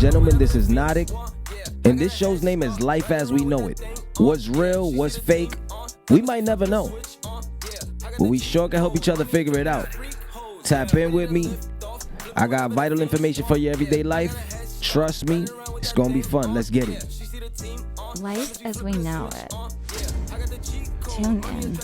gentlemen, this is Notik, and this show's name is Life as We Know It. What's real, what's fake, we might never know, but we sure can help each other figure it out. Tap in with me. I got vital information for your everyday life. Trust me, it's gonna be fun. Let's get it. Life as we know it. Tune in.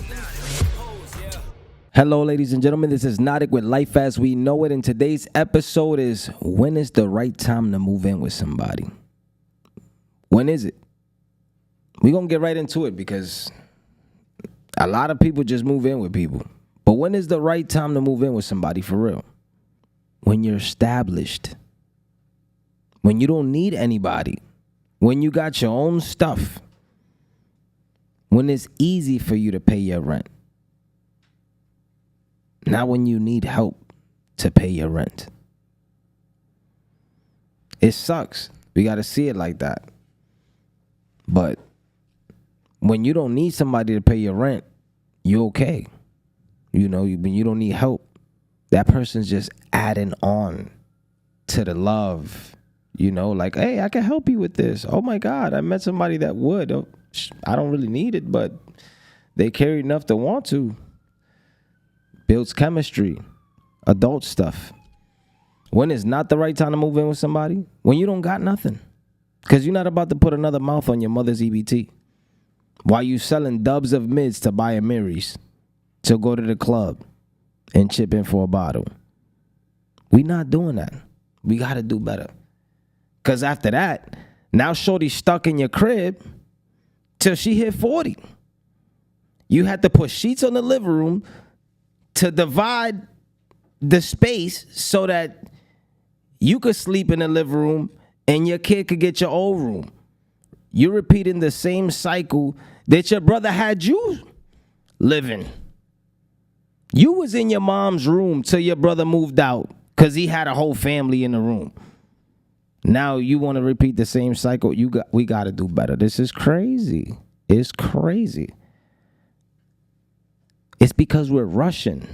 Hello, ladies and gentlemen. This is Notik with Life as We Know It, and today's episode is when is the right time to move in with somebody? When is it? We're going to get right into it because a lot of people just move in with people. But when is the right time to move in with somebody for real? When you're established. When you don't need anybody. When you got your own stuff. When it's easy for you to pay your rent. Not when you need help to pay your rent. It sucks. We got to see it like that. But when you don't need somebody to pay your rent, you're okay. You know, when you don't need help, that person's just adding on to the love. You know, like, hey, I can help you with this. Oh, my God, I met somebody that would. Oh, I don't really need it, but they care enough to want to. Builds chemistry, adult stuff. When is not the right time to move in with somebody? When you don't got nothing. Because you're not about to put another mouth on your mother's EBT. While you selling dubs of mids to buy a Mary's. To go to the club and chip in for a bottle. We not doing that. We got to do better. Because after that, now shorty's stuck in your crib till she hit 40. You had to put sheets on the living room to divide the space so that you could sleep in the living room and your kid could get your old room. You're repeating the same cycle that your brother had you living. You was in your mom's room till your brother moved out because he had a whole family in the room. Now you want to repeat the same cycle. We got to do better. This is crazy. It's crazy. It's because we're rushing.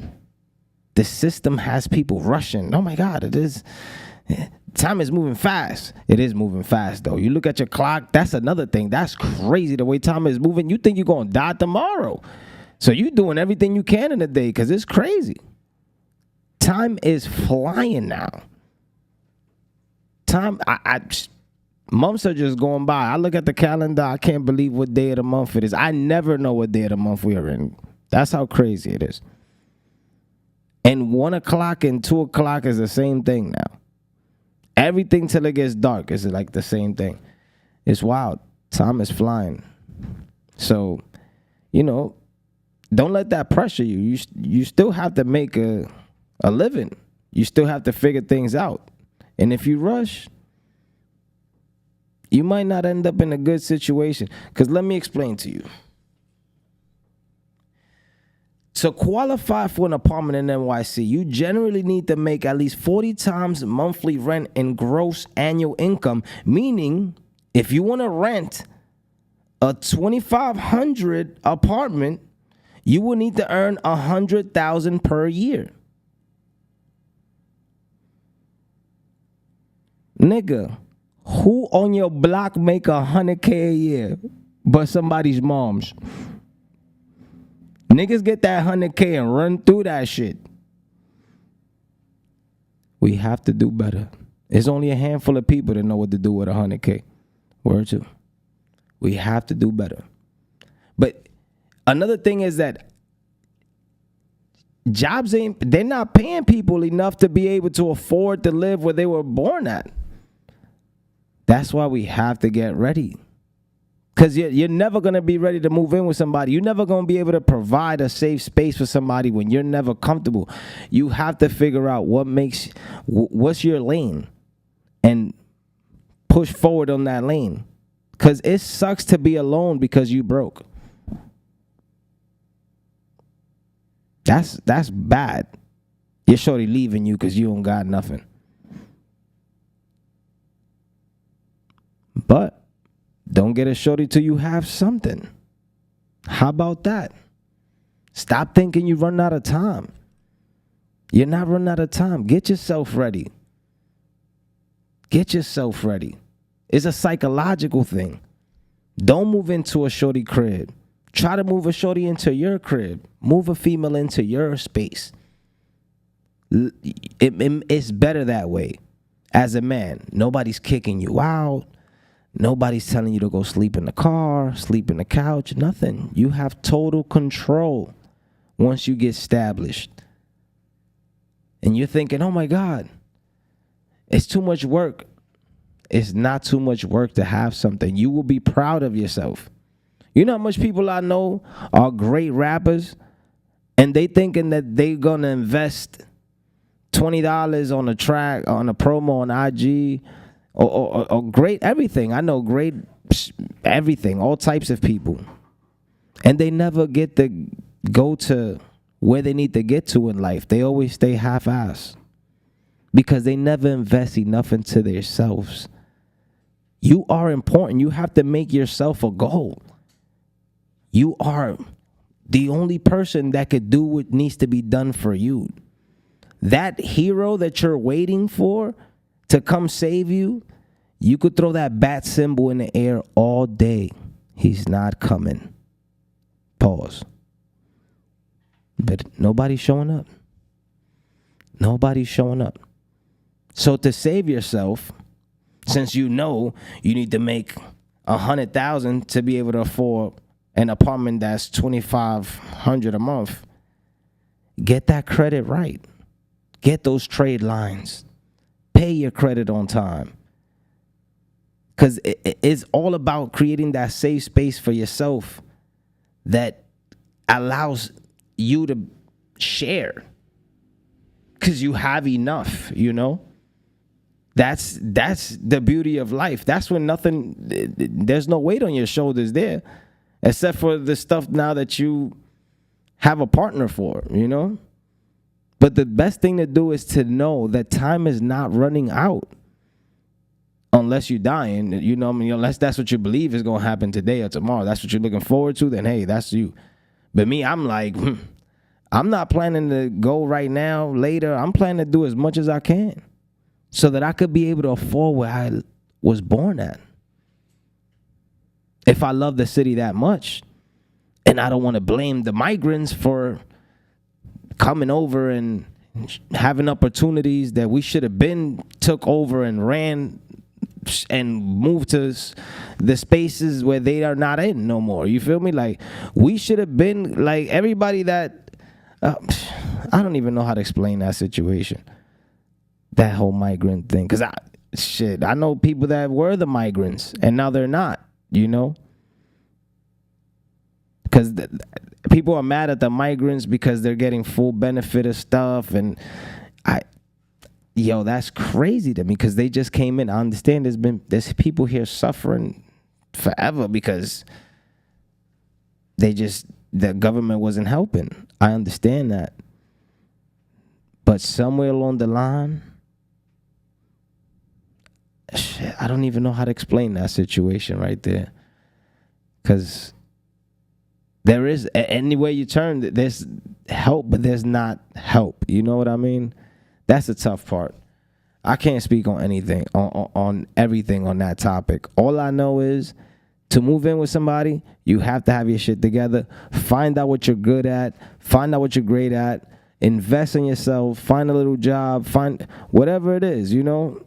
The system has people rushing. Oh my God, it is. Time is moving fast. It is moving fast though. You look at your clock, that's another thing. That's crazy the way time is moving. You think you're going to die tomorrow. So you're doing everything you can in a day because it's crazy. Time is flying now. Months are just going by. I look at the calendar. I can't believe what day of the month it is. I never know what day of the month we are in. That's how crazy it is. And 1 o'clock and 2 o'clock is the same thing now. Everything till it gets dark is like the same thing. It's wild. Time is flying. So, you know, don't let that pressure you. You still have to make a living. You still have to figure things out. And if you rush, you might not end up in a good situation. Because let me explain to you. To qualify for an apartment in NYC, you generally need to make at least 40 times monthly rent in gross annual income, meaning if you want to rent a $2,500 apartment, you will need to earn $100,000 per year. Nigga, who on your block make $100K a year but somebody's mom's? Niggas get that $100K and run through that shit. We have to do better. There's only a handful of people that know what to do with $100K. Word to. We have to do better. But another thing is that they're not paying people enough to be able to afford to live where they were born at. That's why we have to get ready. Because you're never going to be ready to move in with somebody. You're never going to be able to provide a safe space for somebody when you're never comfortable. You have to figure out what's your lane and push forward on that lane. Because it sucks to be alone because you broke. That's bad. You're shorty leaving you because you don't got nothing. But don't get a shorty till you have something. How about that? Stop thinking you run out of time. You're not running out of time. Get yourself ready. Get yourself ready. It's a psychological thing. Don't move into a shorty crib. Try to move a shorty into your crib. Move a female into your space. It's better that way. As a man, nobody's kicking you out. Nobody's telling you to go sleep in the car, sleep in the couch, nothing. You have total control once you get established. And you're thinking, oh my God, it's too much work. It's not too much work to have something. You will be proud of yourself. You know how much people I know are great rappers and they thinking that they're going to invest $20 on a track, on a promo on IG, or great everything. I know great everything, all types of people. And they never get to go to where they need to get to in life. They always stay half-assed because they never invest enough into themselves. You are important. You have to make yourself a goal. You are the only person that could do what needs to be done for you. That hero that you're waiting for to come save you, you could throw that bat symbol in the air all day. He's not coming. Pause. But nobody's showing up. Nobody's showing up. So to save yourself, since you know you need to make $100,000 to be able to afford an apartment that's $2,500 a month, get that credit right. Get those trade lines. Pay your credit on time. Because it's all about creating that safe space for yourself that allows you to share. Because you have enough, you know? That's the beauty of life. That's when there's no weight on your shoulders there. Except for the stuff now that you have a partner for, you know? But the best thing to do is to know that time is not running out. Unless you're dying, you know what I mean? Unless that's what you believe is going to happen today or tomorrow. That's what you're looking forward to, then hey, that's you. But me, I'm like, I'm not planning to go right now, later. I'm planning to do as much as I can so that I could be able to afford where I was born at. If I love the city that much, and I don't want to blame the migrants for coming over and having opportunities that we should have been took over and ran and moved to the spaces where they are not in no more. You feel me? Like, we should have been like everybody that I don't even know how to explain that situation, that whole migrant thing. Because I know people that were the migrants and now they're not, you know? Because people are mad at the migrants because they're getting full benefit of stuff. And that's crazy to me because they just came in. I understand there's people here suffering forever because the government wasn't helping. I understand that. But somewhere along the line, I don't even know how to explain that situation right there. Because there is, any way you turn, there's help, but there's not help. You know what I mean? That's the tough part. I can't speak on anything, on everything on that topic. All I know is to move in with somebody, you have to have your shit together. Find out what you're good at. Find out what you're great at. Invest in yourself. Find a little job. Find whatever it is, you know.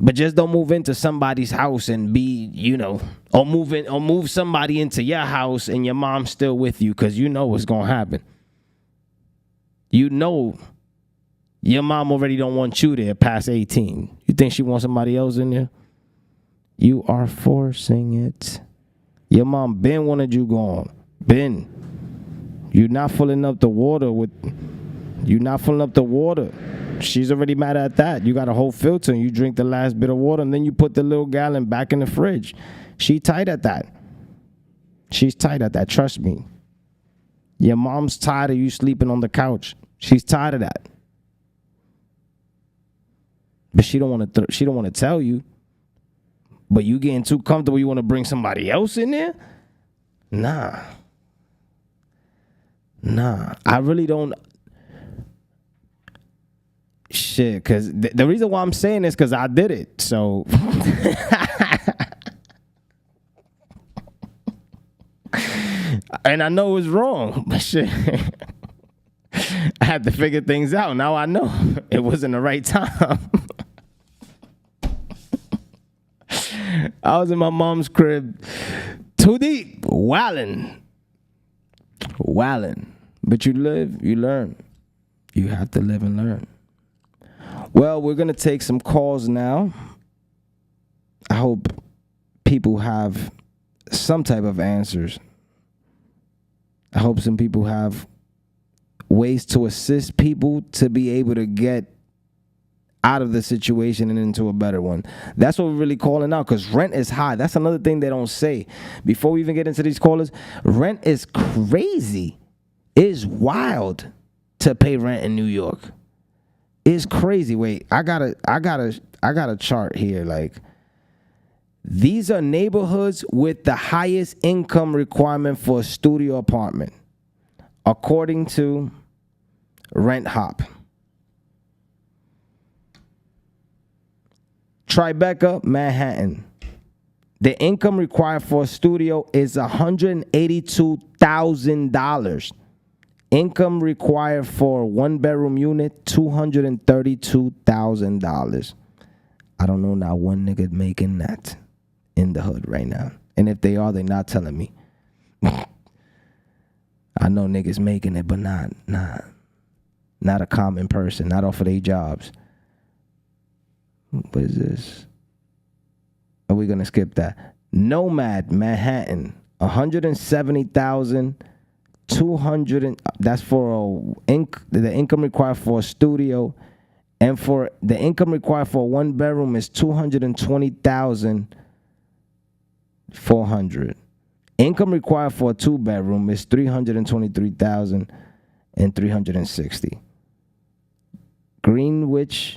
But just don't move into somebody's house and be, you know, or move somebody into your house and your mom's still with you, because you know what's going to happen. You know your mom already don't want you there past 18. You think she wants somebody else in there? You are forcing it. Your mom been wanted you gone. Been. You're not filling up the water with... You're not filling up the water. She's already mad at that. You got a whole filter and you drink the last bit of water and then you put the little gallon back in the fridge. She tight at that. She's tight at that. Trust me. Your mom's tired of you sleeping on the couch. She's tired of that. But she don't want to tell you. But you getting too comfortable, you want to bring somebody else in there? Nah. I really don't. Shit, because the reason why I'm saying this because I did it. So and I know it's wrong, but shit. I had to figure things out. Now I know it wasn't the right time. I was in my mom's crib, too deep, wildin'. But you live, you learn. You have to live and learn. Well, we're going to take some calls now. I hope people have some type of answers. I hope some people have ways to assist people to be able to get out of the situation and into a better one. That's what we're really calling out, because rent is high. That's another thing they don't say. Before we even get into these callers, rent is crazy. It's wild to pay rent in New York. It's crazy. Wait, I got a chart here. Like, these are neighborhoods with the highest income requirement for a studio apartment, according to Rent Hop. Tribeca, Manhattan. The income required for a studio is $182,000. Income required for a one-bedroom unit, $232,000. I don't know not one nigga making that in the hood right now. And if they are, they're not telling me. I know niggas making it, but not a common person, not off of their jobs. What is this? Are we gonna skip that? Nomad, Manhattan, $170,200. That's for the income required for a studio, and for the income required for a one bedroom is $220,400. Income required for a two bedroom is $323,360. Greenwich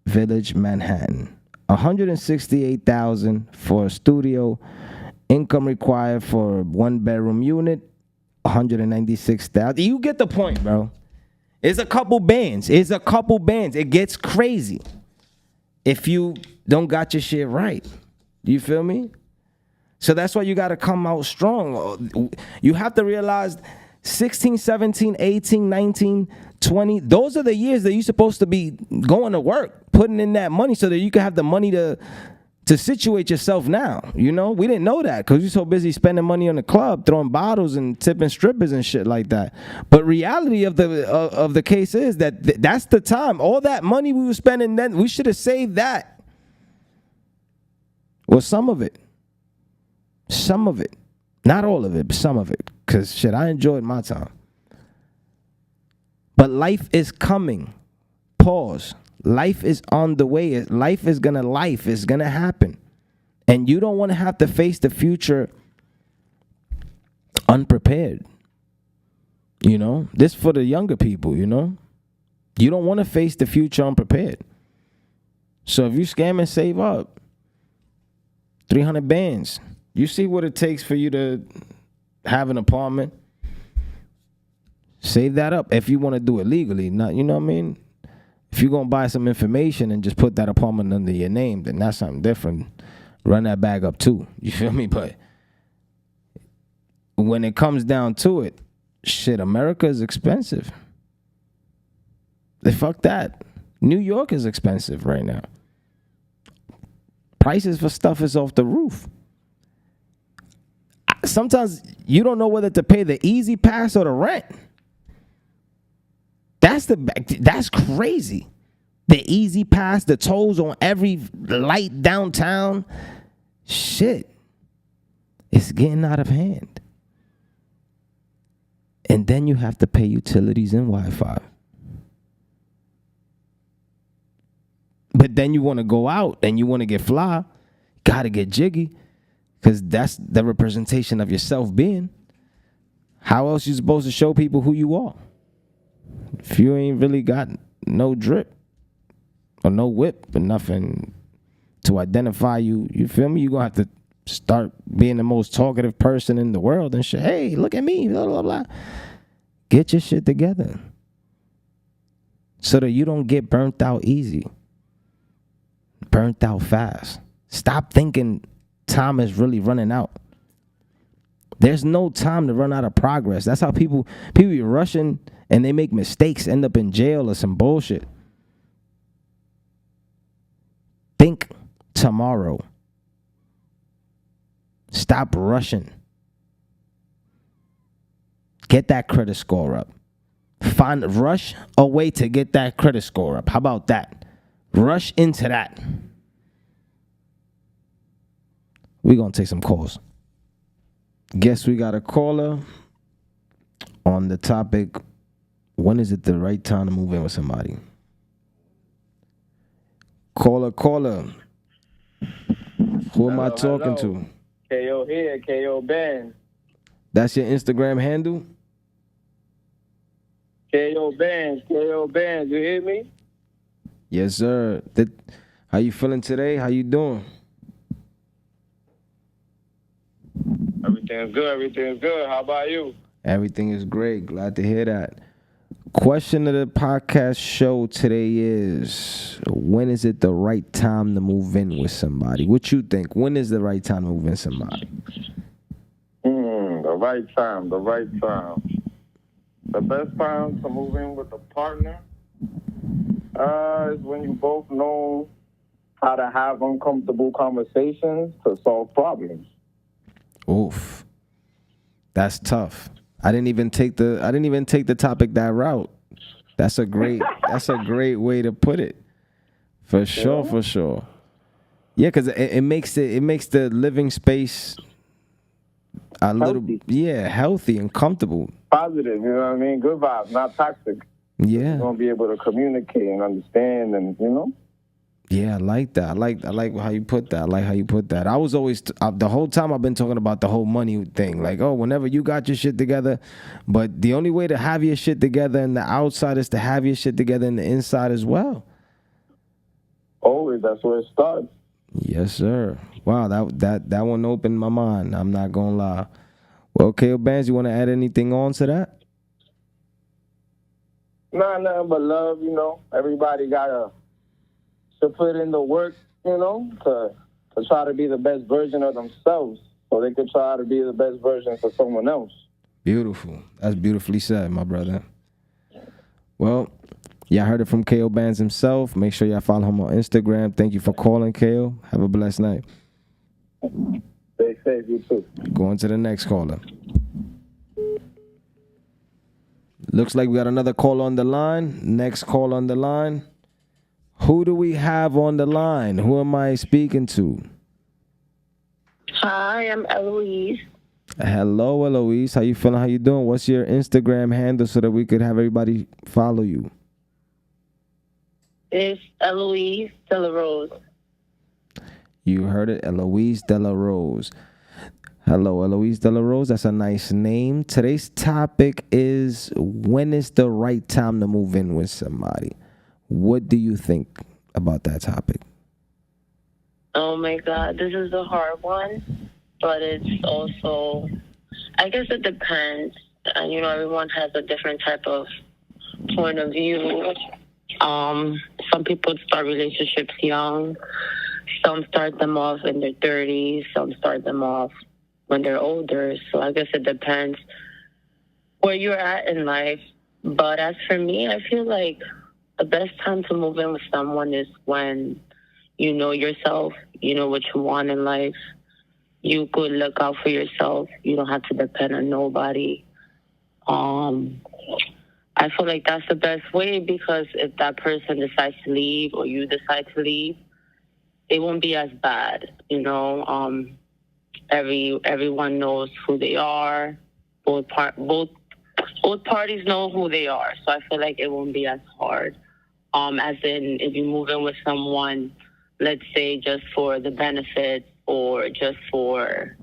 Village, Manhattan, $168,000 for a studio. Income required for one bedroom unit, $196,000. You get the point, bro. It's a couple bands. It gets crazy if you don't got your shit right. You feel me? So that's why you got to come out strong. You have to realize 16, 17, 18, 19, 20, those are the years that you're supposed to be going to work, putting in that money so that you can have the money to situate yourself now. You know, we didn't know that because you're so busy spending money on the club, throwing bottles and tipping strippers and shit like that. But reality of the case is that that's the time. All that money we were spending then, we should have saved that. Well, some of it. Not all of it, but some of it. Because, shit, I enjoyed my time. But life is coming. Pause. Life is on the way. Life is going to happen. And you don't want to have to face the future unprepared. You know? This for the younger people, you know? You don't want to face the future unprepared. So if you scam and save up 300 bands, you see what it takes for you to have an apartment. Save that up if you want to do it legally. Not, you know what I mean? If you're going to buy some information and just put that apartment under your name, then that's something different. Run that bag up too. You feel me? But when it comes down to it, shit, America is expensive. Fuck that. New York is expensive right now. Prices for stuff is off the roof. Sometimes you don't know whether to pay the easy pass or the rent. That's crazy. The easy pass, the tolls on every light downtown. Shit. It's getting out of hand. And then you have to pay utilities and Wi-Fi. But then you want to go out and you want to get fly. Gotta get jiggy. Because that's the representation of yourself being. How else you supposed to show people who you are? If you ain't really got no drip or no whip or nothing to identify you, you feel me? You're going to have to start being the most talkative person in the world and shit. Hey, look at me, blah, blah, blah. Get your shit together. so that you don't get burnt out easy, burnt out fast. Stop thinking time is really running out. There's no time to run out of progress. That's how people be rushing and they make mistakes, end up in jail or some bullshit. Think tomorrow. Stop rushing. Get that credit score up. Rush a way to get that credit score up. How about that? Rush into that. We're going to take some calls. Guess we got a caller on the topic, when is it the right time to move in with somebody? Caller. Who am I talking to? KO here, KO Ben. That's your Instagram handle? KO Ben, you hear me? Yes, sir. How you feeling today? How you doing? Everything's good. How about you? Everything is great. Glad to hear that. Question of the podcast show today is, when is it the right time to move in with somebody? What you think? When is the right time to move in with somebody? The right time. The best time to move in with a partner is when you both know how to have uncomfortable conversations to solve problems. Oof. That's tough. I didn't even take the topic that route. That's a great way to put it. For sure. Yeah, because it makes the living space a little healthy and comfortable. Positive, you know what I mean? Good vibes, not toxic. Yeah. You're gonna be able to communicate and understand, and Yeah, I like that. I like how you put that. I was always the whole time I've been talking about the whole money thing. Like, oh, whenever you got your shit together, but the only way to have your shit together in the outside is to have your shit together in the inside as well. Always, that's where it starts. Yes, sir. Wow, that one opened my mind. I'm not gonna lie. Well, KO Bands, you want to add anything on to that? Nah, nothing but love. Everybody gotta put in the work, to try to be the best version of themselves, so they could try to be the best version for someone else. Beautiful. That's beautifully said, my brother. Well, y'all heard it from KO Bands himself. Make sure y'all follow him on Instagram. Thank you for calling, KO. Have a blessed night. Stay safe, you too. Going to the next caller. Looks like we got another call on the line. Next call on the line. Who do we have on the line? Who am I speaking to? Hi, I'm Eloise. Hello, Eloise. How you feeling? How you doing? What's your Instagram handle so that we could have everybody follow you? It's Eloise De La Rose. You heard it, Eloise De La Rose. Hello, Eloise De La Rose. That's a nice name. Today's topic is, when is the right time to move in with somebody? What do you think about that topic? Oh my God, this is a hard one, but it's also, I guess it depends. And everyone has a different type of point of view. Some people start relationships young. Some start them off in their 30s. Some start them off when they're older. So I guess it depends where you're at in life. But as for me, I feel like the best time to move in with someone is when you know yourself, you know what you want in life. You could look out for yourself. You don't have to depend on nobody. I feel like that's the best way, because if that person decides to leave or you decide to leave, it won't be as bad. Everyone knows who they are. Both parties know who they are. So I feel like it won't be as hard. As in, if you move in with someone, let's say just for the benefits or just for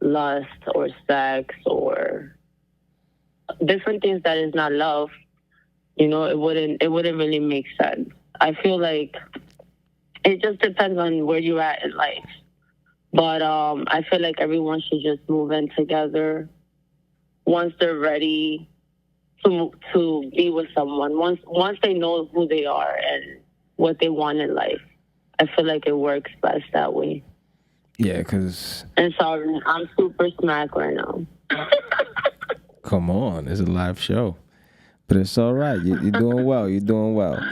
lust or sex or different things that is not love, it wouldn't really make sense. I feel like it just depends on where you're at in life. But I feel like everyone should just move in together once they're ready to be with someone. Once they know who they are and what they want in life, I feel like it works best that way. Yeah, because... And sorry, I'm super smack right now. Come on, it's a live show. But it's all right. You're doing well. You're doing well.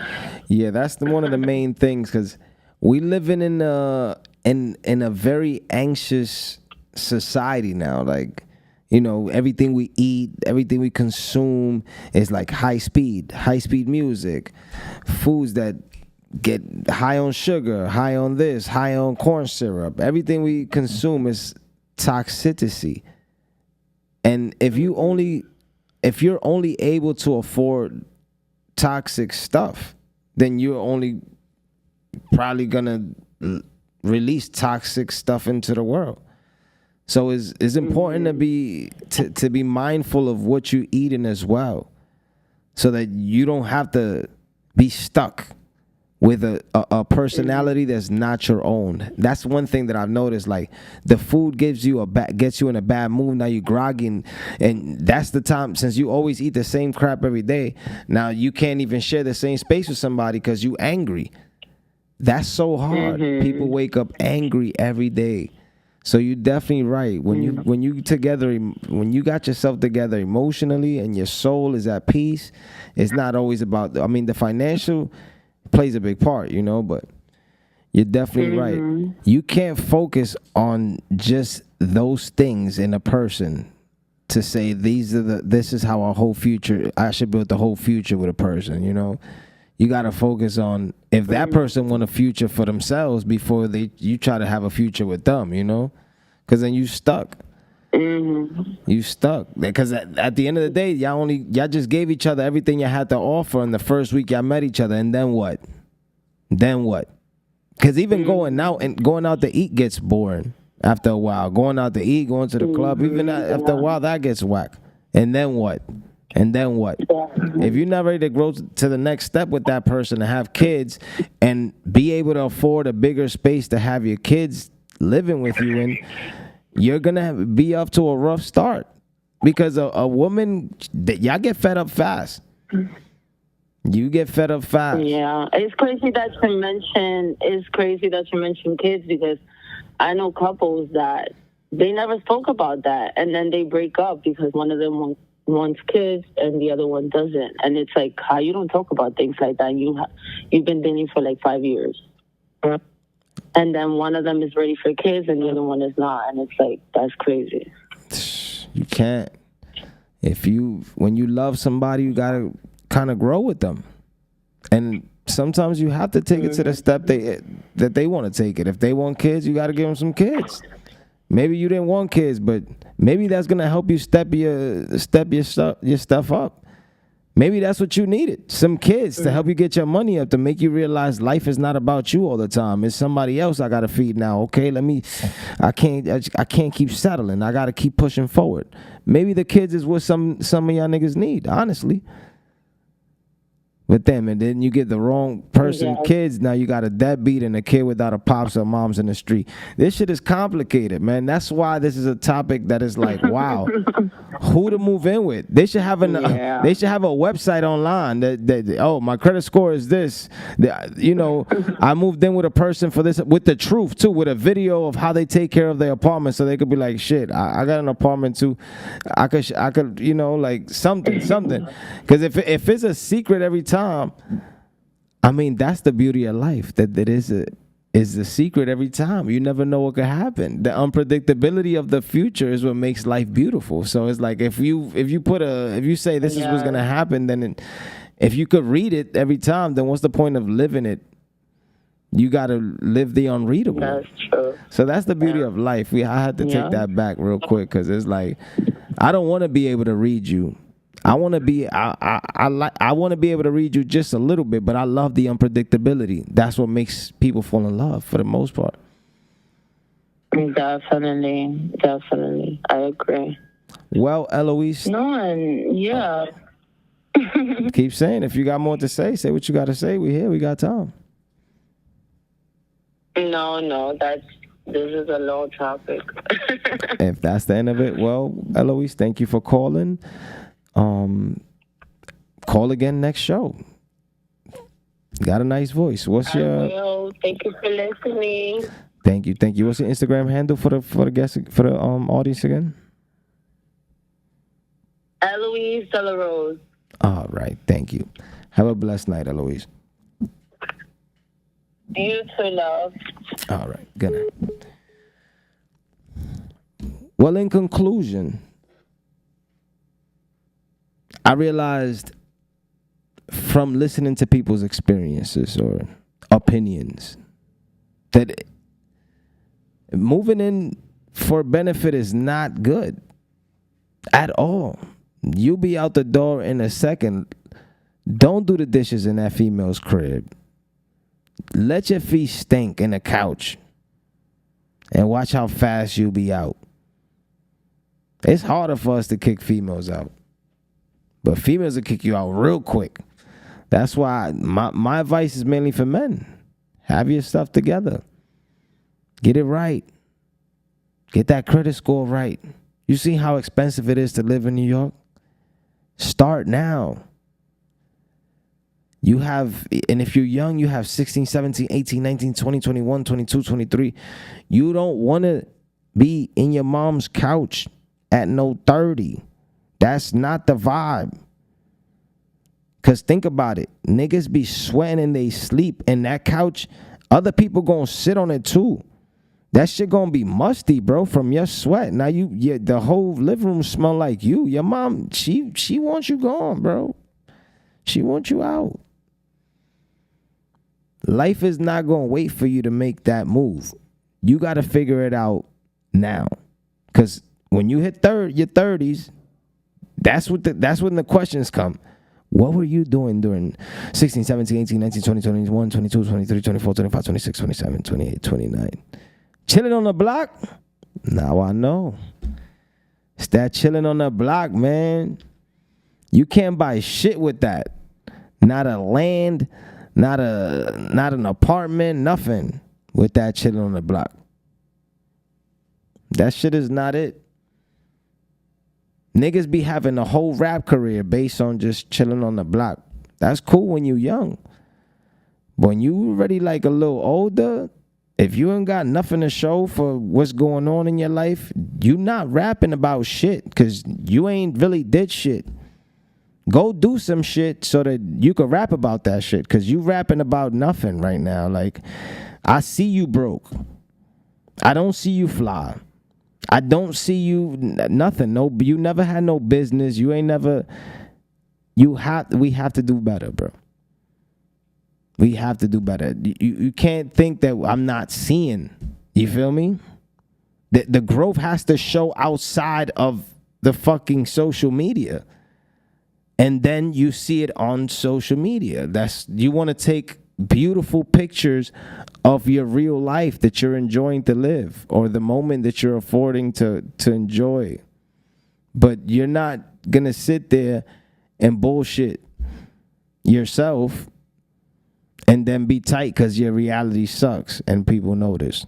Yeah, that's one of the main things, because we living in a very anxious society now. Like, you know, everything we eat, everything we consume is like high speed music, foods that get high on sugar, high on this, high on corn syrup. Everything we consume is toxicity. And if you're only able to afford toxic stuff, then you're only probably gonna release toxic stuff into the world. So it's important to be mindful of what you're eating as well, so that you don't have to be stuck with a personality that's not your own. That's one thing that I've noticed. Like, the food gets you in a bad mood. Now you're groggy, and that's the time, since you always eat the same crap every day. Now you can't even share the same space with somebody because you angry. That's so hard. People wake up angry every day. So you're definitely right. When you got yourself together emotionally and your soul is at peace, it's not always about, I mean, the financial plays a big part, you know, but you're definitely right. You can't focus on just those things in a person to say this is how I should build the whole future with a person, you know. You got to focus on if that person want a future for themselves before you try to have a future with them, you know, because then you stuck. You stuck, because at the end of the day, y'all just gave each other everything you had to offer in the first week y'all met each other, and then what? Because even going out to eat gets boring after a while. Going out to eat, going to the club, even after a while, that gets whack. And then what? If you're not ready to grow to the next step with that person, to have kids and be able to afford a bigger space to have your kids living with you in, you're gonna be up to a rough start, because a woman, y'all get fed up fast. You get fed up fast. Yeah, it's crazy that you mention kids, because I know couples that they never spoke about that, and then they break up because one of them wants kids and the other one doesn't, and it's like, how you don't talk about things like that? You've been dating for like 5 years. And then one of them is ready for kids and the other one is not. And it's like, that's crazy. You can't. When you love somebody, you got to kind of grow with them. And sometimes you have to take it to the step that they want to take it. If they want kids, you got to give them some kids. Maybe you didn't want kids, but maybe that's going to help you step your stuff up. Maybe that's what you needed. Some kids to help you get your money up, to make you realize life is not about you all the time. It's somebody else I got to feed now. Okay, I can't keep settling. I got to keep pushing forward. Maybe the kids is what some of y'all niggas need, honestly. With them, and then you get the wrong person, kids. Now you got a deadbeat and a kid without a pops or moms in the street. This shit is complicated, man. That's why this is a topic that is like, wow, who to move in with. They should have they should have a website online that oh, my credit score is this. You know, I moved in with a person for this, with the truth too, with a video of how they take care of their apartment, so they could be like, shit, I got an apartment too. I could, you know, like something. Because if it's a secret every time, I mean, that's the beauty of life. That is the secret every time. You never know what could happen. The unpredictability of the future is what makes life beautiful. So it's like if you say this is what's gonna happen, then if you could read it every time, then what's the point of living it? You got to live the unreadable. That's true. So that's the beauty of life. I had to take that back real quick, because it's like, I don't want to be able to read you. I want to be able to read you just a little bit, but I love the unpredictability. That's what makes people fall in love for the most part. Definitely. I agree. Well, Eloise. No, and yeah. Keep saying. If you got more to say what you got to say. We here. We got time. No, this is a low topic. If that's the end of it, well, Eloise, thank you for calling. call again next show. Got a nice voice. What's I your? will. Thank you for listening. Thank you. What's your Instagram handle for the guest, for the audience again? Eloise Delarose. All right. Thank you. Have a blessed night, Eloise. You too, love. All right. Good night. Well, in conclusion, I realized from listening to people's experiences or opinions that moving in for benefit is not good at all. You'll be out the door in a second. Don't do the dishes in that female's crib. Let your feet stink in the couch and watch how fast you'll be out. It's harder for us to kick females out, but females will kick you out real quick. That's why my advice is mainly for men. Have your stuff together. Get it right. Get that credit score right. You see how expensive it is to live in New York? Start now. You have, and if you're young, you have 16, 17, 18, 19, 20, 21, 22, 23. You don't want to be in your mom's couch at no 30. That's not the vibe. Because think about it. Niggas be sweating and they sleep. And that couch, other people going to sit on it too. That shit going to be musty, bro, from your sweat. Now the whole living room smell like you. Your mom, she wants you gone, bro. She wants you out. Life is not going to wait for you to make that move. You got to figure it out now. Because when you hit your 30s, that's when the questions come. What were you doing during 16, 17, 18, 19, 20, 21, 22, 23, 24, 25, 26, 27, 28, 29? Chilling on the block? Now I know. It's that chilling on the block, man. You can't buy shit with that. Not a land, not an apartment, nothing with that chilling on the block. That shit is not it. Niggas be having a whole rap career based on just chilling on the block. That's cool when you young. When you already like a little older, if you ain't got nothing to show for what's going on in your life, you not rapping about shit because you ain't really did shit. Go do some shit so that you can rap about that shit because you rapping about nothing right now. Like, I see you broke. I don't see you fly. I don't see you nothing. No, you never had no business. You ain't never. We have to do better, bro. We have to do better. You can't think that I'm not seeing. You feel me? The growth has to show outside of the fucking social media. And then you see it on social media. You want to take beautiful pictures of your real life that you're enjoying to live or the moment that you're affording to enjoy. But you're not going to sit there and bullshit yourself and then be tight because your reality sucks and people notice.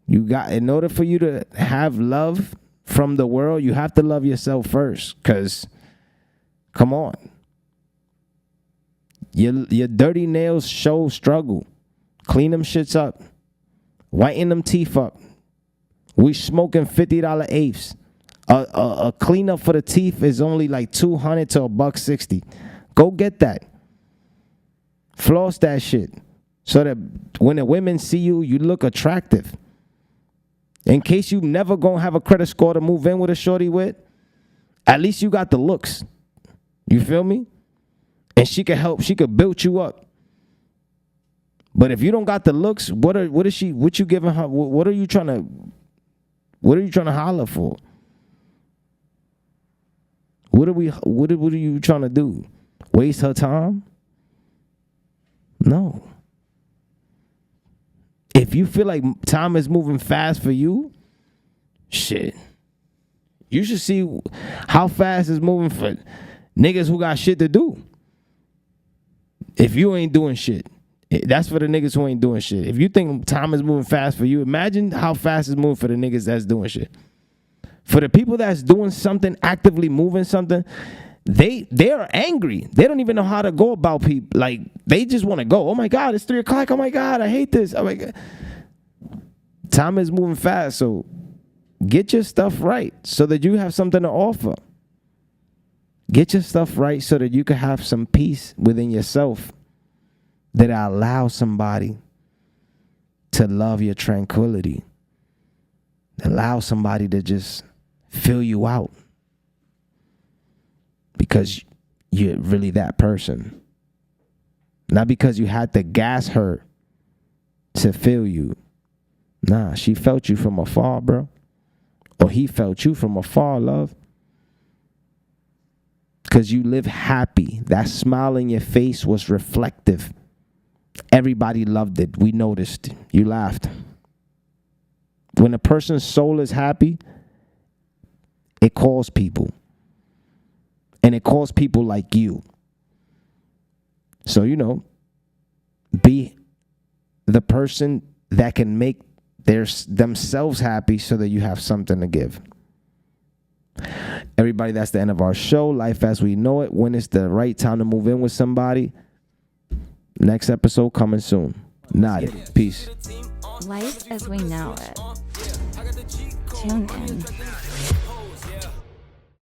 In order for you to have love from the world, you have to love yourself first because, come on. Your dirty nails show struggle. Clean them shits up. Whiten them teeth up. We smoking $50 eighths. A cleanup for the teeth is only like $200 to $160. Go get that. Floss that shit. So that when the women see you, you look attractive. In case you never gonna have a credit score to move in with a shorty with, at least you got the looks. You feel me? And she could help. She could build you up. But if you don't got the looks, what you giving her? What are you trying to holler for? What are you trying to do? Waste her time? No. If you feel like time is moving fast for you, shit. You should see how fast it's moving for niggas who got shit to do. If you ain't doing shit. That's for the niggas who ain't doing shit. If you think time is moving fast for you, imagine how fast it's moving for the niggas that's doing shit. For the people that's doing something, actively moving something, they're angry. They don't even know how to go about people. Like, they just want to go. Oh my God, it's 3:00. Oh my God, I hate this. Oh my God. Time is moving fast, so get your stuff right so that you have something to offer. Get your stuff right so that you can have some peace within yourself that allow somebody to love your tranquility. Allow somebody to just fill you out because you're really that person. Not because you had to gas her to fill you. Nah, she felt you from afar, bro. Or he felt you from afar, love. Because you live happy. That smile in your face was reflective. Everybody loved it. We noticed. You laughed. When a person's soul is happy, it calls people. And it calls people like you. So, be the person that can make themselves happy so that you have something to give. Everybody, that's the end of our show. Life as we know it. When is the right time to move in with somebody? Next episode coming soon. Notik. Peace. Life as we know it. Tune in.